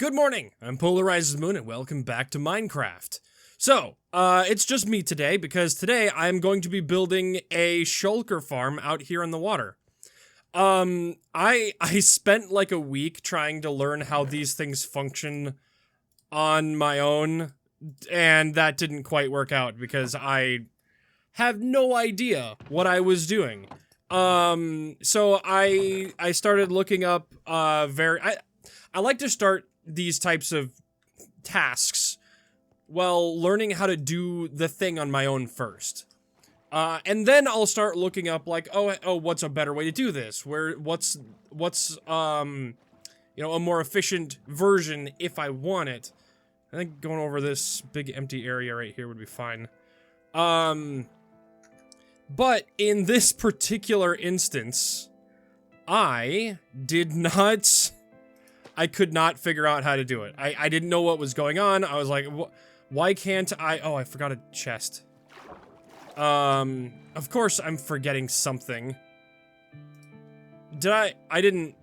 Good morning, I'm PolarizedMoon and welcome back to Minecraft. So, it's just me today because today I'm going to be building a shulker farm out here in the water. I spent like a week trying to learn how these things function on my own, and that didn't quite work out because I have no idea what I was doing. So I started looking up, I like to start these types of tasks while learning how to do the thing on my own first. And then I'll start looking up like, oh, what's a better way to do this? What's a more efficient version if I want it. I think going over this big empty area right here would be fine. But in this particular instance, I could not figure out how to do it. I didn't know what was going on. I was like, why can't I? Oh, I forgot a chest. Of course I'm forgetting something. Did I? I didn't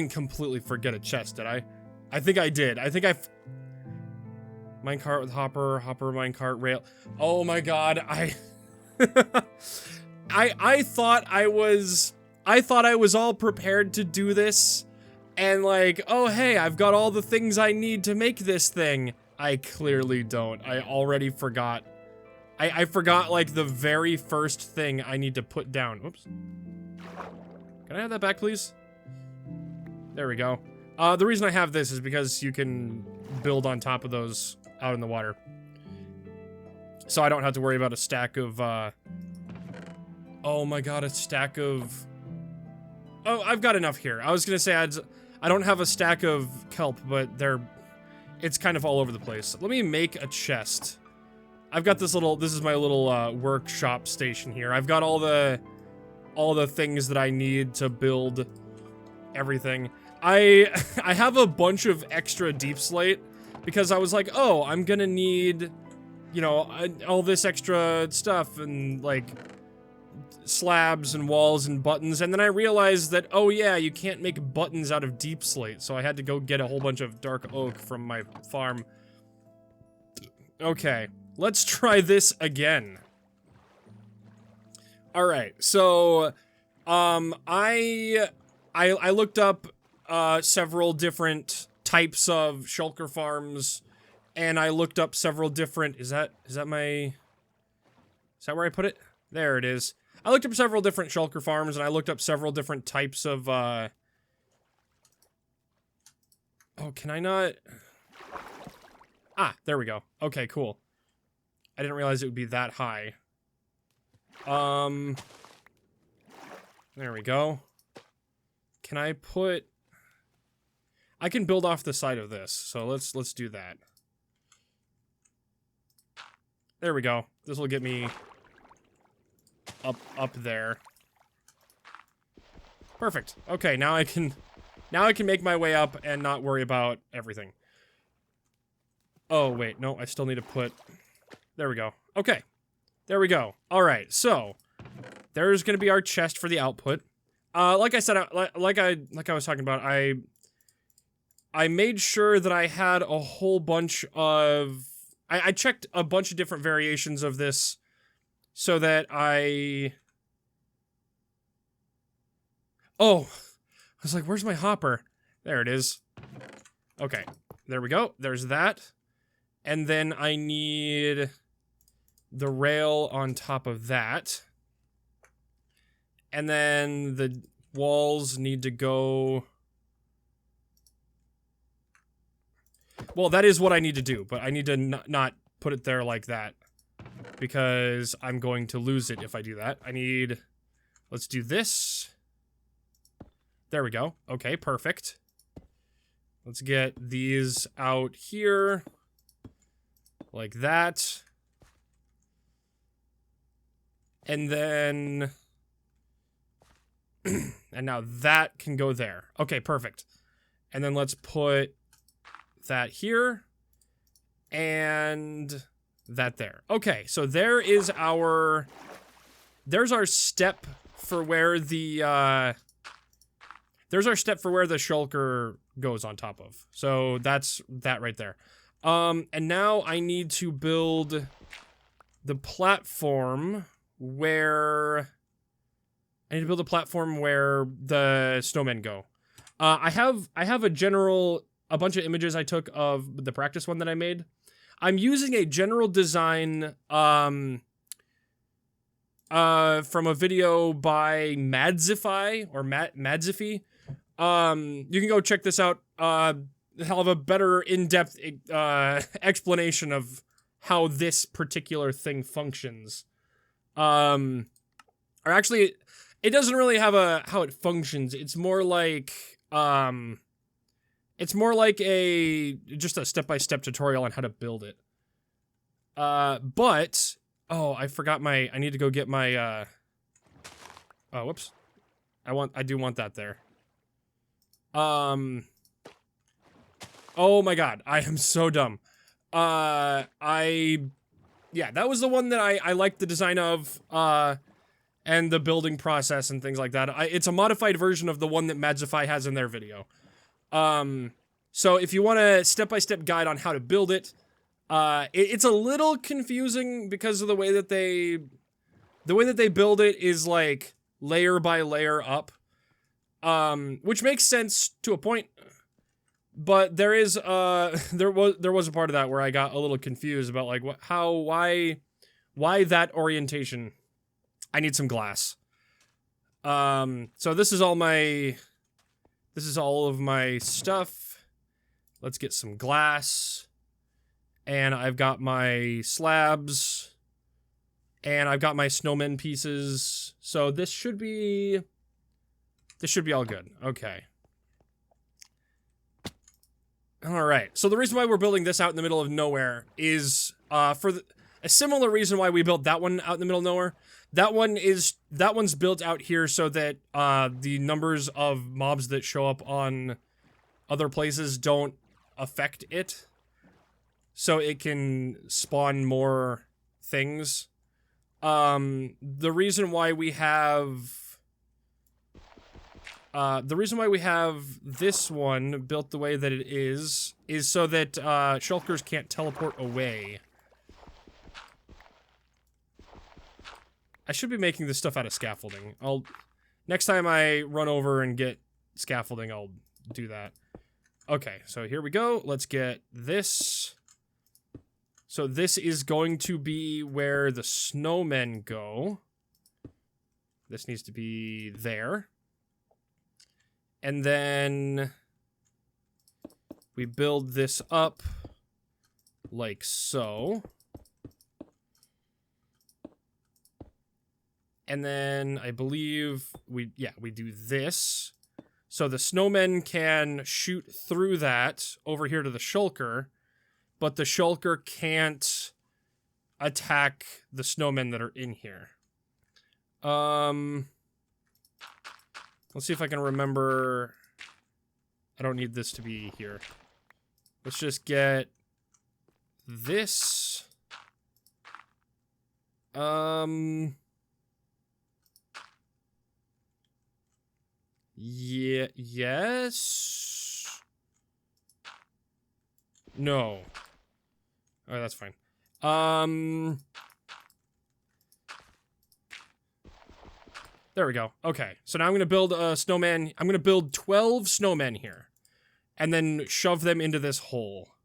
completely forget a chest, did I? I think I did. Minecart with hopper, minecart, rail. Oh my god, I thought I was all prepared to do this, and like, oh hey, I've got all the things I need to make this thing. I clearly don't. I already forgot. I forgot like the very first thing I need to put down. Oops. Can I have that back, please? There we go. The reason I have this is because you can build on top of those out in the water. So I don't have to worry about a stack of, oh my god, a stack of... Oh, I've got enough here. I was gonna say I don't have a stack of kelp, but it's kind of all over the place. Let me make a chest. I've got this is my little, workshop station here. I've got all the things that I need to build everything. I have a bunch of extra deep slate because I was like, oh, I'm gonna need, you know, all this extra stuff and like slabs and walls and buttons, and then I realized that, oh yeah, you can't make buttons out of deep slate, so I had to go get a whole bunch of dark oak from my farm. Okay, let's try this again. Alright, so, I looked up, several different types of shulker farms, and I looked up several different, is that where I put it? There it is. I looked up several different shulker farms, and I looked up several different types of, oh, can I not? Ah, there we go. Okay, cool. I didn't realize it would be that high. There we go. Can I put... I can build off the side of this, so let's do that. There we go. This will get me up there. Perfect. Okay, now I can make my way up and not worry about everything. Oh, wait, no, I still need to put... There we go. Okay. There we go. Alright, so there's gonna be our chest for the output. Like I said, like I was talking about, I made sure that I had a whole bunch of... I checked a bunch of different variations of this so that Oh! I was like, where's my hopper? There it is. Okay, there we go. There's that. And then I need the rail on top of that. And then the walls need to go... Well, that is what I need to do, but I need to not put it there like that, because I'm going to lose it if I do that. Let's do this. There we go. Okay, perfect. Let's get these out here, like that. And then, and now that can go there. Okay, perfect. And then let's put that here, and that there. Okay, so there's our step for where the shulker goes on top of. So that's that right there. And now I need to build the platform where the snowmen go. I have a bunch of images I took of the practice one that I made. I'm using a general design from a video by Madzify or Madzify. You can go check this out. Hell of a better in-depth explanation of how this particular thing functions. Or actually, it doesn't really have how it functions. It's more like just a step-by-step tutorial on how to build it. But I forgot I need to go get my oh, whoops. I do want that there. Oh my god, I am so dumb. Yeah, that was the one that I liked the design of, and the building process and things like that. It's a modified version of the one that Madzify has in their video. So if you want a step-by-step guide on how to build it, it's a little confusing because of the way that they build it is like layer by layer up, which makes sense to a point. But there is there was a part of that where I got a little confused about like why that orientation. I need some glass. So this is all of my stuff. Let's get some glass. And I've got my slabs. And I've got my snowman pieces. So this should be all good. Okay. All right. So the reason why we're building this out in the middle of nowhere is a similar reason why we built that one out in the middle of nowhere. That one's built out here so that the numbers of mobs that show up on other places don't affect it. So it can spawn more things. The reason why we have this one built the way that it is so that Shulkers can't teleport away. I should be making this stuff out of scaffolding. Next time I run over and get scaffolding, I'll do that. Okay, so here we go. Let's get this. So this is going to be where the snowmen go. This needs to be there. And then we build this up like so. And then I believe we do this. So the snowmen can shoot through that over here to the shulker, but the shulker can't attack the snowmen that are in here. Let's see if I can remember. I don't need this to be here. Let's just get this. Yeah, yes. No. Oh, that's fine. There we go. Okay, so now I'm gonna build a snowman. I'm gonna build 12 snowmen here, and then shove them into this hole.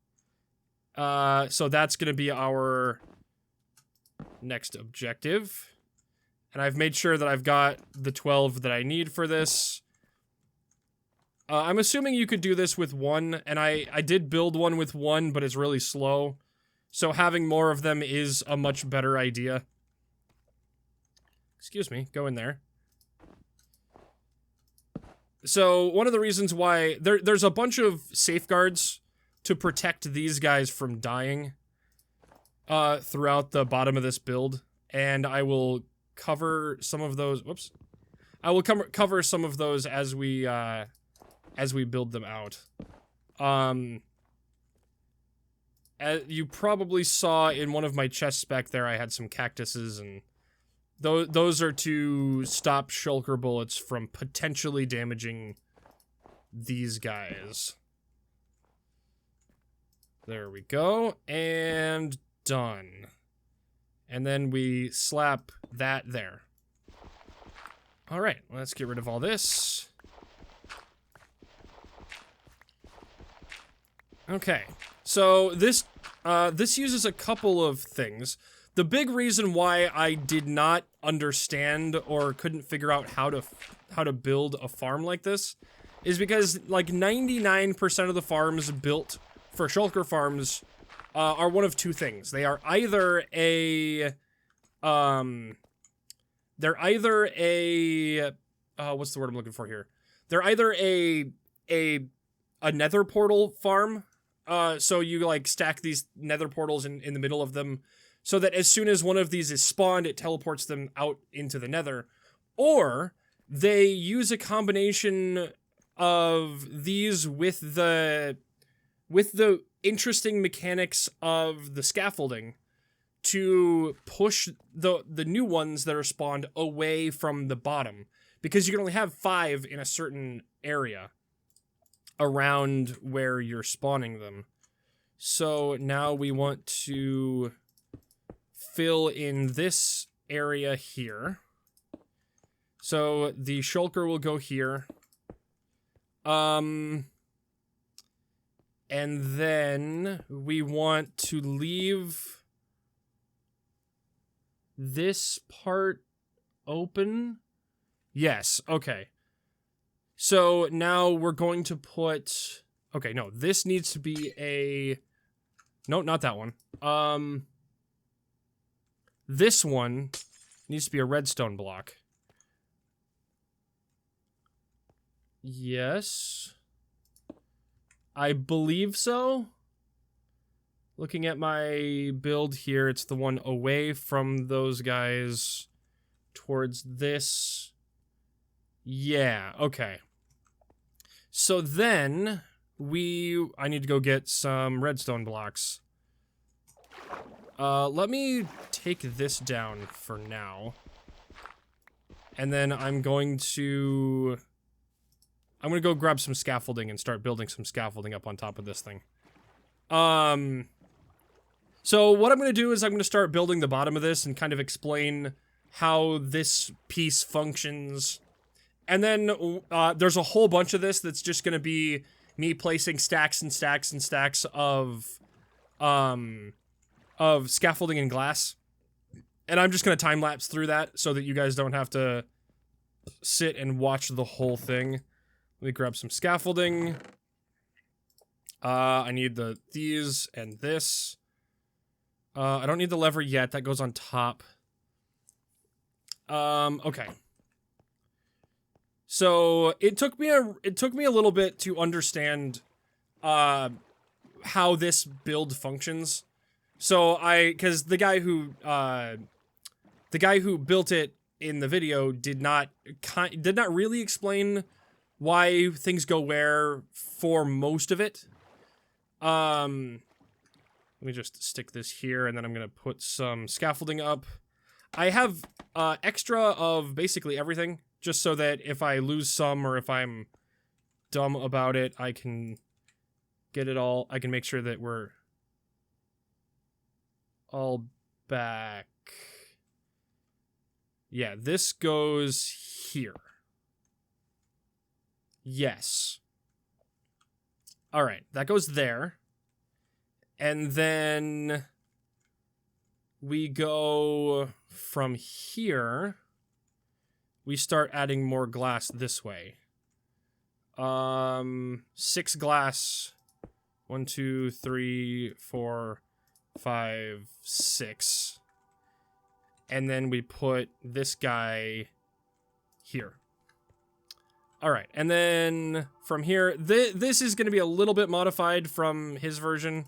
So that's gonna be our next objective. And I've made sure that I've got the 12 that I need for this. I'm assuming you could do this with one, and I did build one with one, but it's really slow. So having more of them is a much better idea. Excuse me, go in there. So one of the reasons why there's a bunch of safeguards to protect these guys from dying throughout the bottom of this build, and I will cover some of those. Whoops. I will cover some of those as we build them out. As you probably saw in one of my chests back there, I had some cactuses, and those are to stop shulker bullets from potentially damaging these guys. There we go, and done. And then we slap that there. All right, let's get rid of all this. Okay, so this uses a couple of things. The big reason why I did not understand or couldn't figure out how to build a farm like this is because like 99% of the farms built for Shulker farms are one of two things. They are either a what's the word I'm looking for here? They're either a nether portal farm. So you like stack these nether portals in the middle of them so that as soon as one of these is spawned, it teleports them out into the nether. Or they use a combination of these with the interesting mechanics of the scaffolding to push the new ones that are spawned away from the bottom, because you can only have 5 in a certain area around where you're spawning them. So now we want to fill in this area here. So the shulker will go here. And then we want to leave this part open. Yes, okay. So now we're going to put... Okay, no, this needs to be a... No, not that one. This one needs to be a redstone block. Yes. I believe so. Looking at my build here, it's the one away from those guys towards this. Yeah, okay. So then I need to go get some redstone blocks. Let me take this down for now. And then I'm going to go grab some scaffolding and start building some scaffolding up on top of this thing. So what I'm going to do is I'm going to start building the bottom of this and kind of explain how this piece functions. And then there's a whole bunch of this that's just going to be me placing stacks and stacks and stacks of scaffolding and glass. And I'm just going to time-lapse through that so that you guys don't have to sit and watch the whole thing. Let me grab some scaffolding. I need these and this. I don't need the lever yet. That goes on top. Okay. So it took me a little bit to understand how this build functions. So because the guy who built it in the video did not really explain why things go where for most of it. Let me just stick this here, and then I'm gonna put some scaffolding up. I have extra of basically everything, just so that if I lose some or if I'm dumb about it, I can get it all. I can make sure that we're all back. Yeah, this goes here. Yes. All right, that goes there. And then we go from here. We start adding more glass this way. 6 glass. 1, 2, 3, 4, 5, 6. And then we put this guy here. All right, and then from here, this is going to be a little bit modified from his version,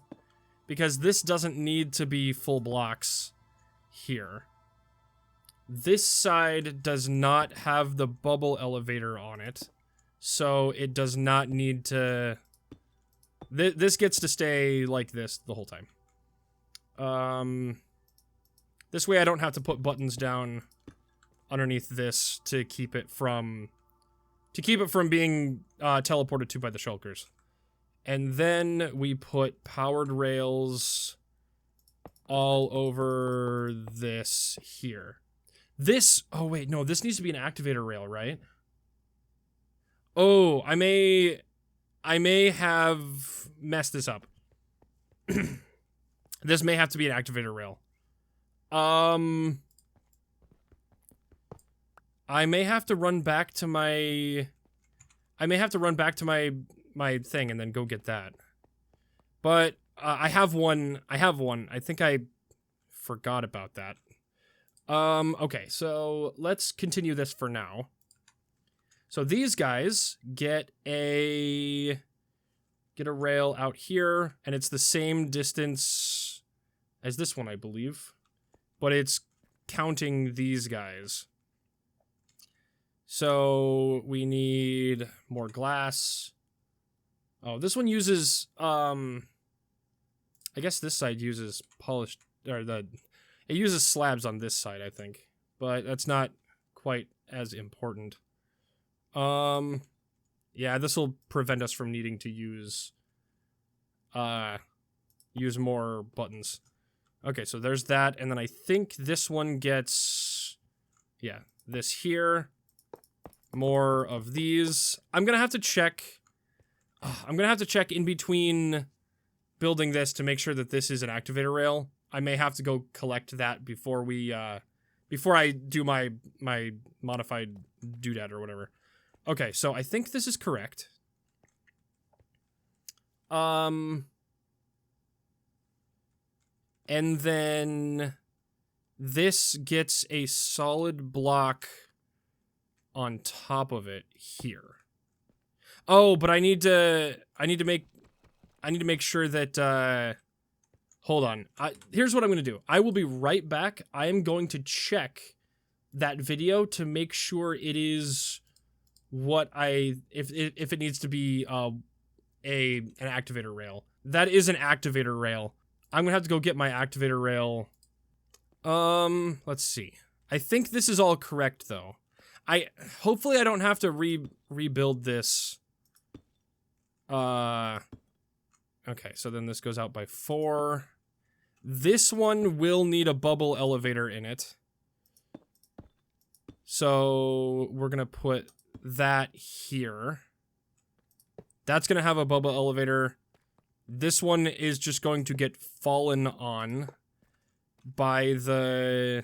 because this doesn't need to be full blocks here. This side does not have the bubble elevator on it, so it does not need to... This gets to stay like this the whole time. This way I don't have to put buttons down underneath this to keep it from To keep it from being teleported to by the Shulkers. And then we put powered rails all over this here. This, oh wait, no, this needs to be an activator rail, right? Oh, I may have messed this up. This may have to be an activator rail. I may have to run back to my... my thing and then go get that. But I have one. I think I forgot about that. Okay, so let's continue this for now. So these guys get a rail out here, and it's the same distance as this one, I believe. But it's counting these guys. So we need more glass. Oh, this one uses, I guess this side uses polished, or it uses slabs on this side, I think. But that's not quite as important. Yeah, this will prevent us from needing to use more buttons. Okay, so there's that, and then I think this one gets, yeah, this here. More of these. I'm gonna have to check in between building this to make sure that this is an activator rail. I may have to go collect that before we, before I do my modified doodad or whatever. Okay, so I think this is correct. And then this gets a solid block on top of it here. Oh, but I need to make sure that, hold on. Here's what I'm going to do. I will be right back. I am going to check that video to make sure it is what if it needs to be, an activator rail. That is an activator rail. I'm going to have to go get my activator rail. Let's see. I think this is all correct, though. Hopefully I don't have to rebuild this. Okay, so then this goes out by 4. This one will need a bubble elevator in it. So we're gonna put that here. That's gonna have a bubble elevator. This one is just going to get fallen on by the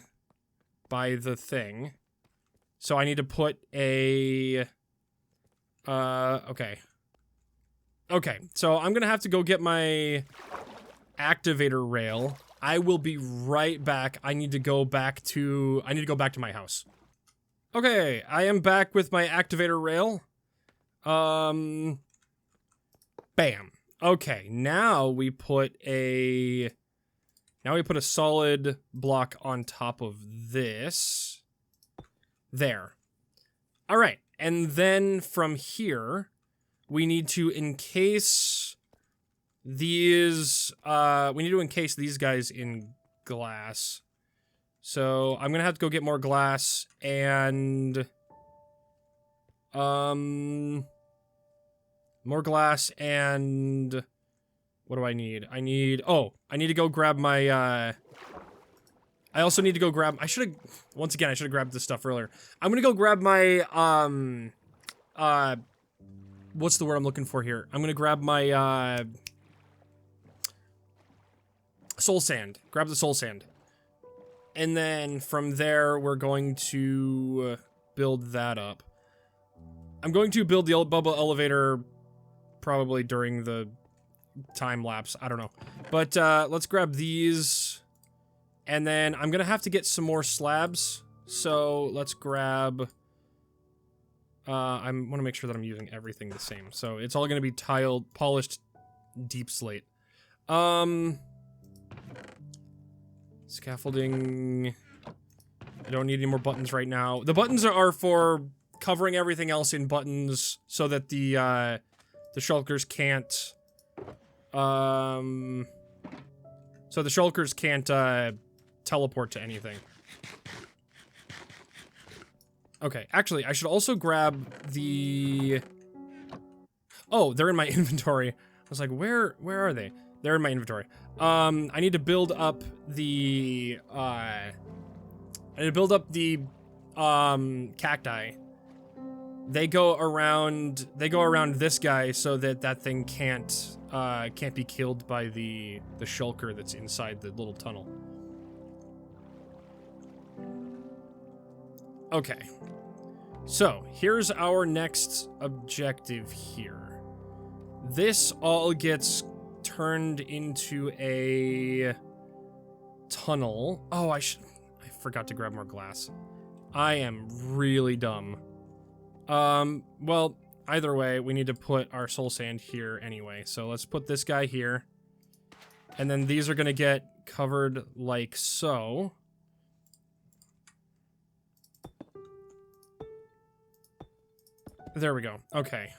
thing. So I need to put a, okay. Okay, so I'm gonna have to go get my activator rail. I will be right back. I need to go back to my house. Okay, I am back with my activator rail. Bam. Okay, now we put a solid block on top of this. There. All right, and then from here, we need to encase these, guys in glass. So I'm gonna have to go get more glass and, more glass and, what do I need? I need to go grab my, I also need to go grab, I should have grabbed this stuff earlier. I'm gonna go grab my, what's the word I'm looking for here? I'm gonna grab my, soul sand. Grab the soul sand. And then from there, we're going to build that up. I'm going to build the bubble elevator probably during the time lapse. I don't know. But, let's grab these. And then I'm gonna have to get some more slabs. So let's grab... I want to make sure that I'm using everything the same. So it's all gonna be tiled, polished, deep slate. Scaffolding. I don't need any more buttons right now. The buttons are for covering everything else in buttons so that the Shulkers can't, so the Shulkers can't, teleport to anything. Okay, actually, I should also grab the... Oh, they're in my inventory. I was like, where are they? They're in my inventory. I need to build up the, cacti. They go around this guy so that that thing can't be killed by the shulker that's inside the little tunnel. Okay. So, here's our next objective here. This all gets turned into a tunnel. Oh, I forgot to grab more glass. I am really dumb. Well, either way, we need to put our soul sand here anyway. So let's put this guy here. And then these are gonna get covered like so. There we go. Okay.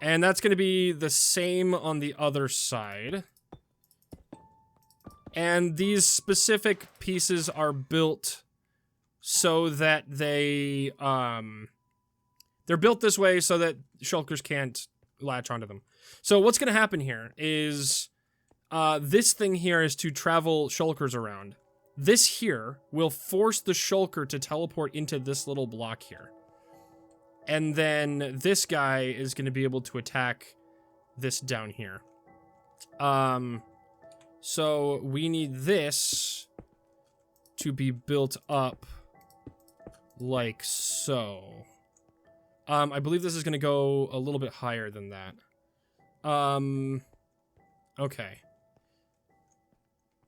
And that's going to be the same on the other side. And these specific pieces are built so that they're built this way so that shulkers can't latch onto them. So what's going to happen here is this thing here is to travel shulkers around. This here will force the shulker to teleport into this little block here. And then this guy is going to be able to attack this down here. So we need this to be built up like so. I believe this is going to go a little bit higher than that. Okay.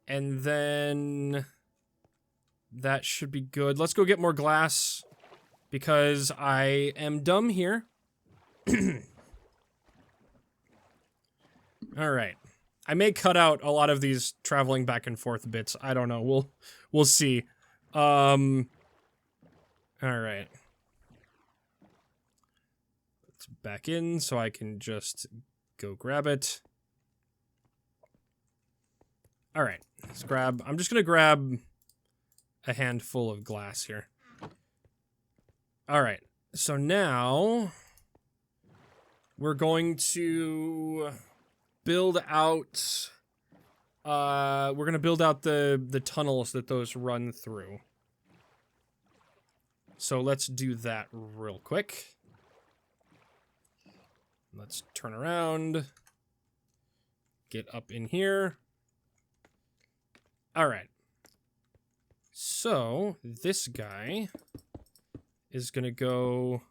And then that should be good. Let's go get more glass. Because I am dumb here. Alright. I may cut out a lot of these traveling back and forth bits. I don't know. We'll see. Alright. Let's back in so I can just go grab it. Alright. Let's grab... I'm just gonna grab a handful of glass here. All right, so now we're going to build out, the tunnels that those run through. So let's do that real quick. Let's turn around, get up in here. All right, so this guy is gonna go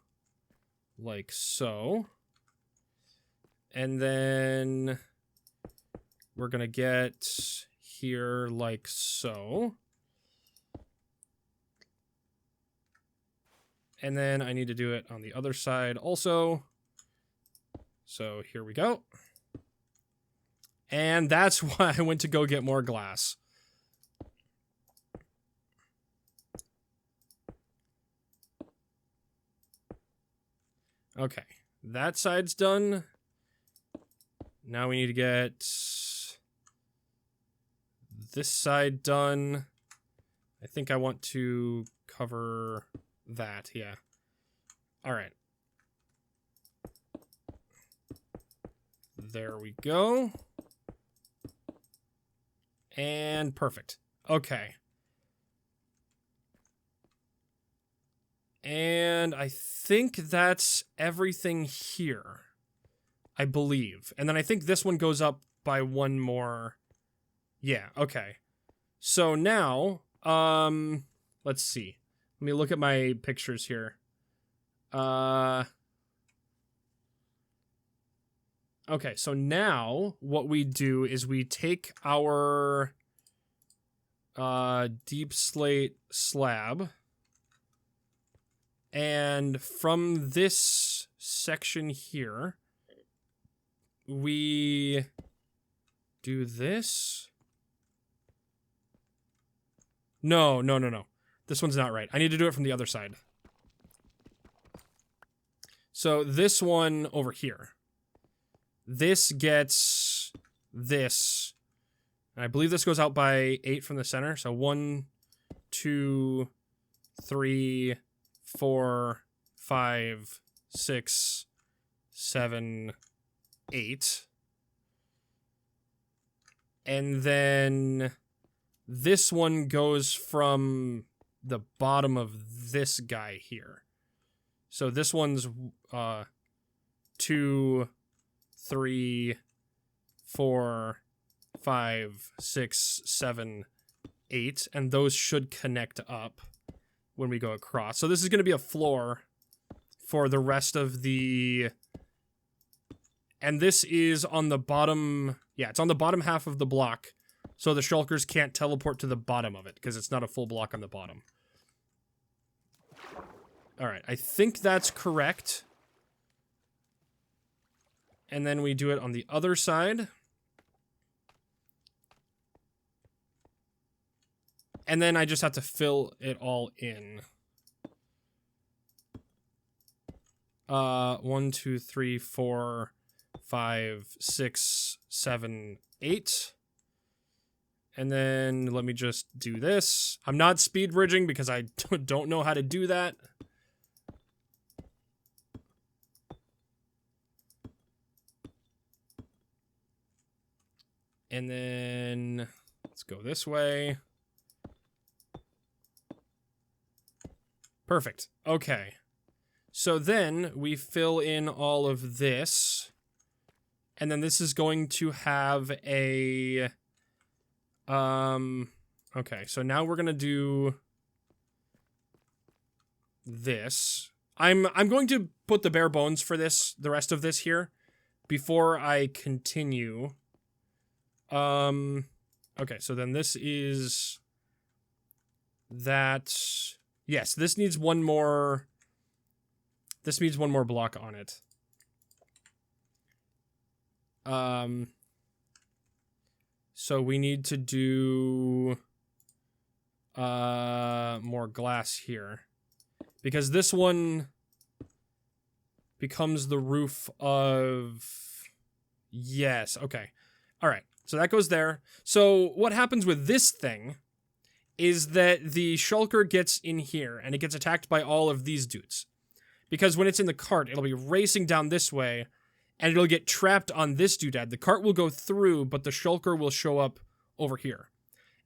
like so. And then we're gonna get here like so. And then I need to do it on the other side also. So here we go. And that's why I went to go get more glass. Okay, that side's done. Now we need to get this side done. I think I want to cover that, yeah. All right. There we go. And perfect. Okay. And I think that's everything here. I believe. And then I think this one goes up by one more. Yeah, okay. So now, let's see. Let me look at my pictures here. Okay, so now what we do is we take our deep slate slab, and from this section here, we do this. No. This one's not right. I need to do it from the other side. So this one over here. This gets this. And I believe this goes out by 8 from the center. So 1, 2, 3, 4, 5, 6, 7, 8. And then this one goes from the bottom of this guy here. So this one's 2, 3, 4, 5, 6, 7, 8, and those should connect up when we go across. So this is going to be a floor for the rest of the... And this is on the bottom... Yeah, it's on the bottom half of the block, so the Shulkers can't teleport to the bottom of it, because it's not a full block on the bottom. Alright, I think that's correct. And then we do it on the other side. And then I just have to fill it all in. 1, 2, 3, 4, 5, 6, 7, 8. And then let me just do this. I'm not speed bridging because I don't know how to do that. And then let's go this way. Perfect. Okay. So then we fill in all of this. And then this is going to have a... Okay, so now we're going to do this. I'm going to put the bare bones for this, the rest of this here, before I continue. Okay, so then this is that. Yes, this needs one more. This needs one more block on it. So we need to do more glass here, because this one becomes the roof of... Yes, okay. All right. So that goes there. So what happens with this thing is that the Shulker gets in here and it gets attacked by all of these dudes. Because when it's in the cart, it'll be racing down this way and it'll get trapped on this doodad. The cart will go through, but the Shulker will show up over here.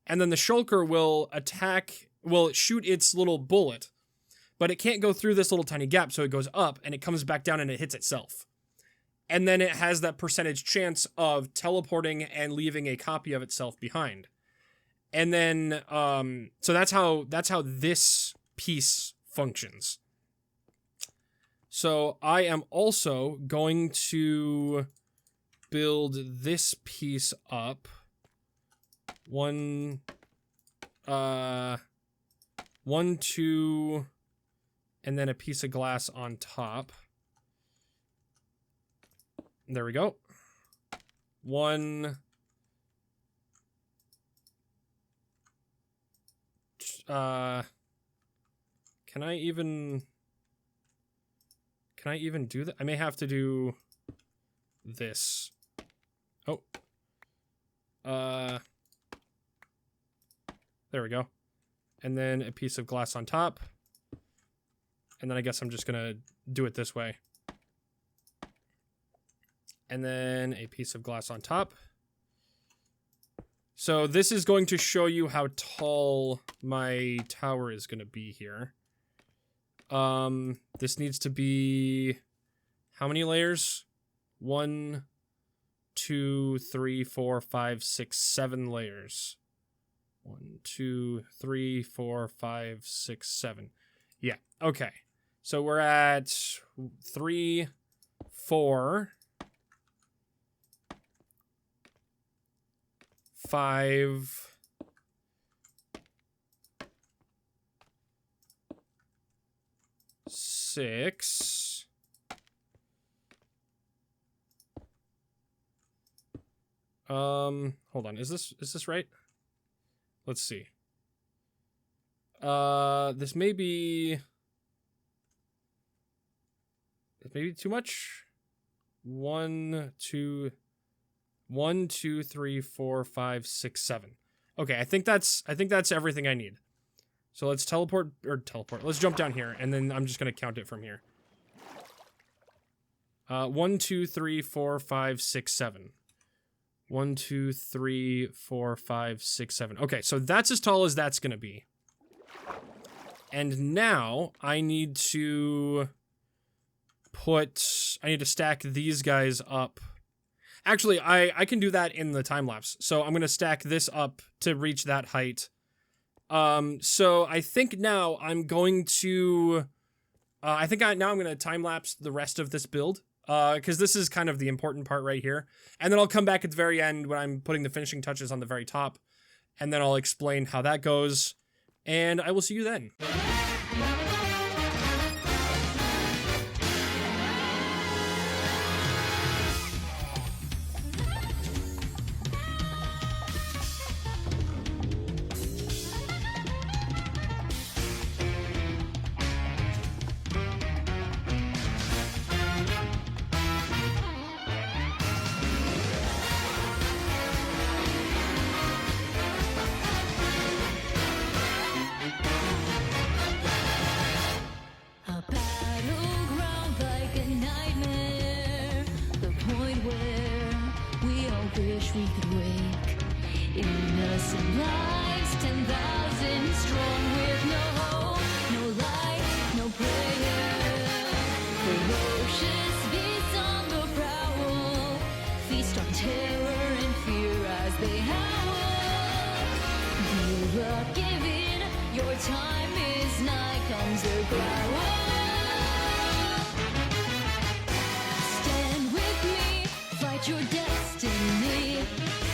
And then the Shulker will attack, will shoot its little bullet, but it can't go through this little tiny gap, so it goes up and it comes back down and it hits itself. And then it has that percentage chance of teleporting and leaving a copy of itself behind. And then, so that's how this piece functions. So I am also going to build this piece up. 1, 2, and then a piece of glass on top. There we go. 1. Can I even do that? I may have to do this. Oh. There we go. And then a piece of glass on top. And then I guess I'm just gonna do it this way. And then a piece of glass on top. So this is going to show you how tall my tower is going to be here. This needs to be... How many layers? 1, 2, 3, 4, 5, 6, 7 layers. 1, 2, 3, 4, 5, 6, 7. Yeah, okay. So we're at 3, 4... 5, 6, hold on, is this right? Let's see. This may be too much. 1, 2, 3, 4, 5, 6, 7. Okay, I think that's everything I need. So let's teleport. Let's jump down here, and then I'm just gonna count it from here. 1, 2, 3, 4, 5, 6, 7. 1, 2, 3, 4, 5, 6, 7. Okay, so that's as tall as that's gonna be. And now I need to stack these guys up. Actually, I can do that in the time lapse. So I'm gonna stack this up to reach that height. So I think now I'm going to, I'm gonna time lapse the rest of this build. Because this is kind of the important part right here. And then I'll come back at the very end when I'm putting the finishing touches on the very top. And then I'll explain how that goes. And I will see you then. We could wake innocent lives, 10,000 strong with no hope, no light, no prayer. Ferocious beasts on the prowl, feast on terror and fear as they howl. Give up, give in, your time is nigh, comes their growl. Stand with me, fight your destiny.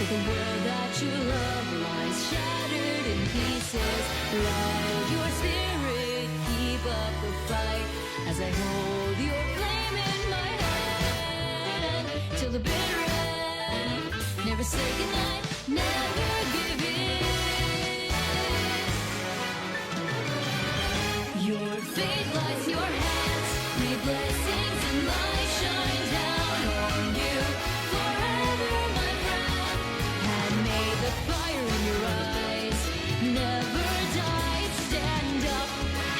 For the world that you love lies shattered in pieces. Light your spirit, keep up the fight as I hold your flame in my hand till the bitter end. Never say goodnight, never give in. Your fate lies in your hands. May blessings and light shine down on you forever, my friend. And may the fire in your eyes never die. Stand up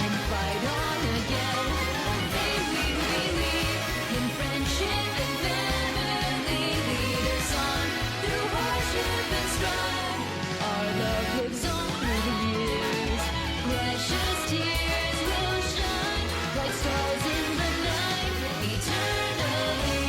and fight on again. We believe in friendship and family. Lead us on through hardship and strife. Our love lives on through the years. Precious tears will shine like stars in the night eternally.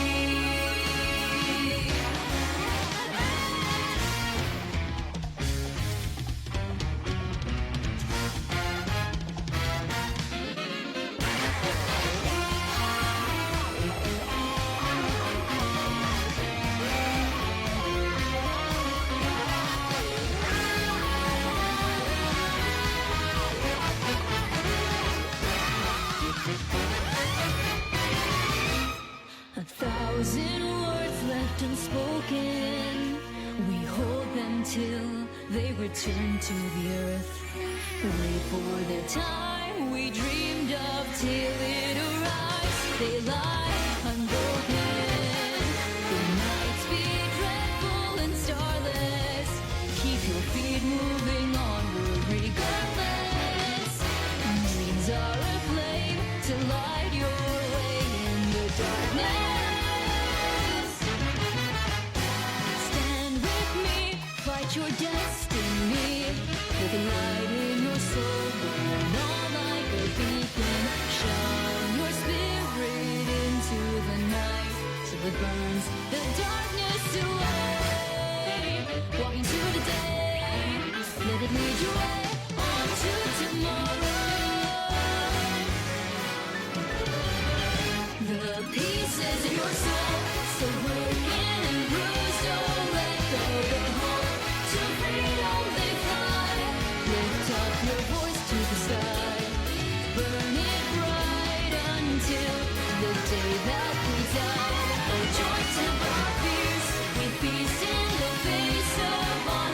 1,000 words left unspoken. We hold them till they return to the earth. Wait for their time we dreamed of till it arrives. They lie unbroken. The nights be dreadful and starless. Keep your feet moving onward regardless. Dreams are a flame to light your way in the darkness. Stand with me, fight your destiny. With a light in your soul, burn on like a beacon. Shine your spirit into the night till it burns the darkness away. Walk into the day, let it lead your way on to tomorrow. The pieces of your soul, still broken and bruised, don't let go. The hope to freedom they fly. Lift up your voice to the sky. Burn it bright until the day that we die. Oh, joy temper our fears. We feast in the face of honor.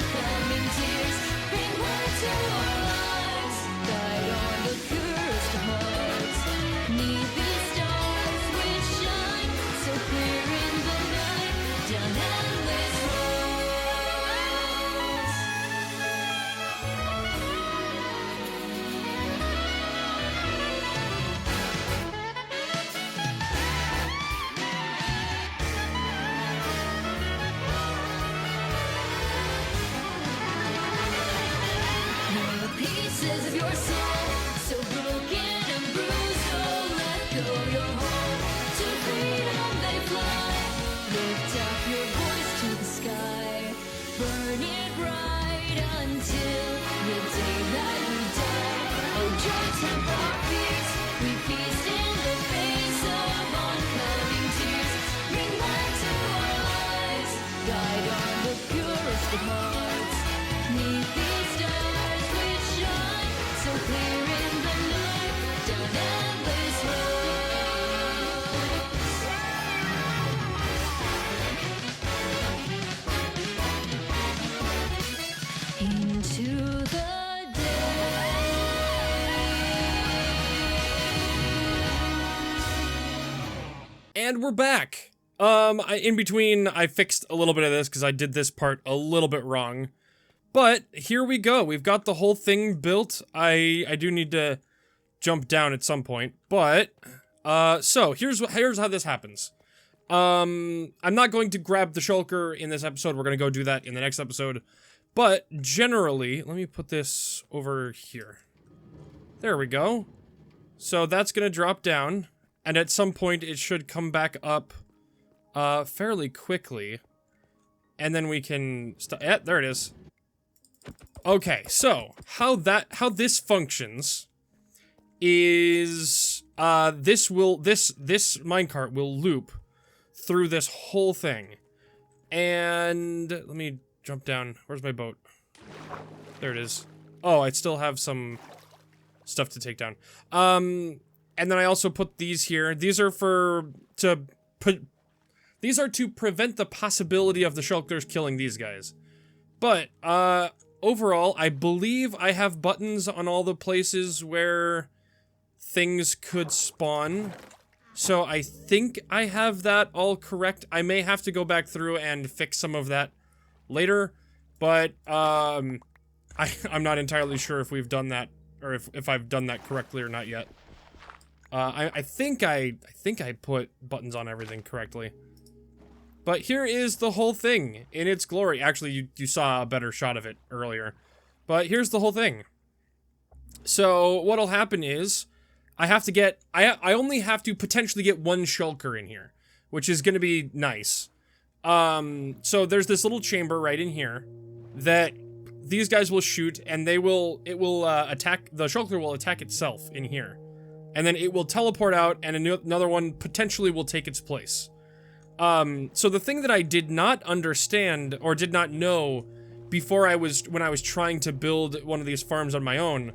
pieces of your soul, so broken and bruised. Oh, let go your hope. To freedom they fly. Lift up your voice to the sky. Burn it bright until the day that you die. Oh, joy temper our fears. We feast in the face of oncoming tears. Bring light to our lives. Guide on the purest of hearts. Neath these stars which shine so clear in the night. Down endless roads. Into the day. And we're back. In between, I fixed a little bit of this because I did this part a little bit wrong. But here we go. We've got the whole thing built. I do need to jump down at some point, but so here's how this happens. I'm not going to grab the shulker in this episode. We're going to go do that in the next episode. But generally, let me put this over here. There we go. So that's going to drop down, and at some point it should come back up fairly quickly. And then we can yeah, there it is. Okay, so how this functions is this minecart will loop through this whole thing. And let me jump down. Where's my boat? There it is. Oh, I still have some stuff to take down. And then I also put these here. These are these are to prevent the possibility of the Shulkers killing these guys. But overall, I believe I have buttons on all the places where things could spawn. So I think I have that all correct. I may have to go back through and fix some of that later, but I'm not entirely sure if we've done that, or if I've done that correctly or not yet. I think I put buttons on everything correctly. But here is the whole thing in its glory. Actually, you saw a better shot of it earlier. But here's the whole thing. So what'll happen is I only have to potentially get one shulker in here, which is going to be nice. So there's this little chamber right in here that these guys will shoot, and it will attack, the shulker will attack itself in here. And then it will teleport out, and another one potentially will take its place. So the thing that I did not understand or did not know before when I was trying to build one of these farms on my own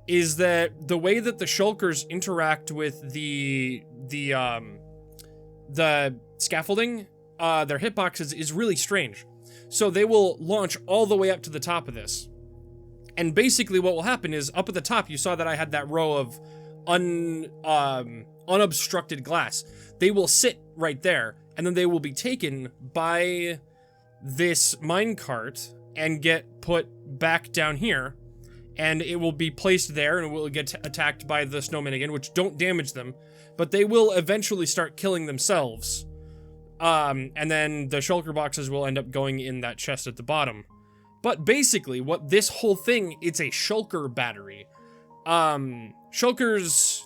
is that the way that the shulkers interact with the scaffolding, their hitboxes, is really strange. So they will launch all the way up to the top of this. And basically what will happen is up at the top, you saw that I had that row of unobstructed glass. They will sit right there, and then they will be taken by this minecart and get put back down here, and it will be placed there, and it will get attacked by the snowmen again, which don't damage them, but they will eventually start killing themselves. And then the shulker boxes will end up going in that chest at the bottom. But basically, what this whole thing, it's a shulker battery. Shulkers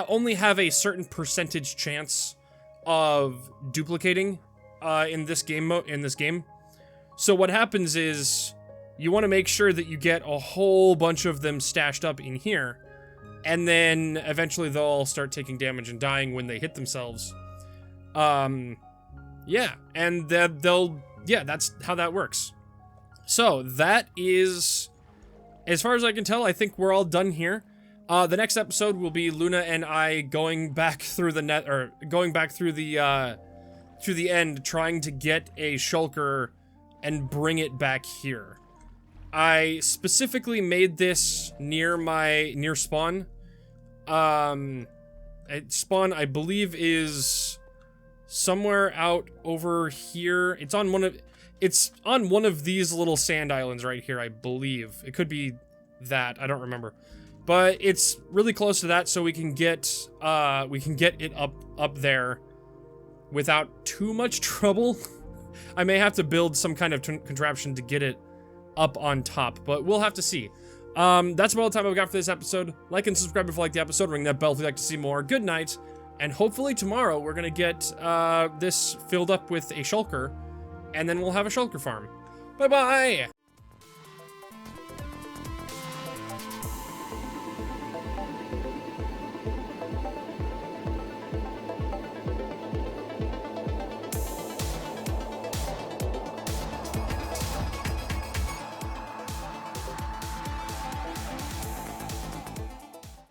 only have a certain percentage chance of duplicating in this game. So what happens is you want to make sure that you get a whole bunch of them stashed up in here, and then eventually they'll all start taking damage and dying when they hit themselves. Yeah, and that's how that works. So that is, as far as I can tell, I think we're all done here. The next episode will be Luna and I going back through the end, trying to get a shulker and bring it back here. I specifically made this near spawn. Spawn, I believe, is somewhere out over here. It's on one of these little sand islands right here, I believe. It could be that, I don't remember. But it's really close to that, so we can get it up there without too much trouble. I may have to build some kind of contraption to get it up on top, but we'll have to see. That's about all the time I've got for this episode. Like and subscribe if you like the episode. Ring that bell if you'd like to see more. Good night. And hopefully tomorrow we're going to get this filled up with a shulker. And then we'll have a shulker farm. Bye-bye!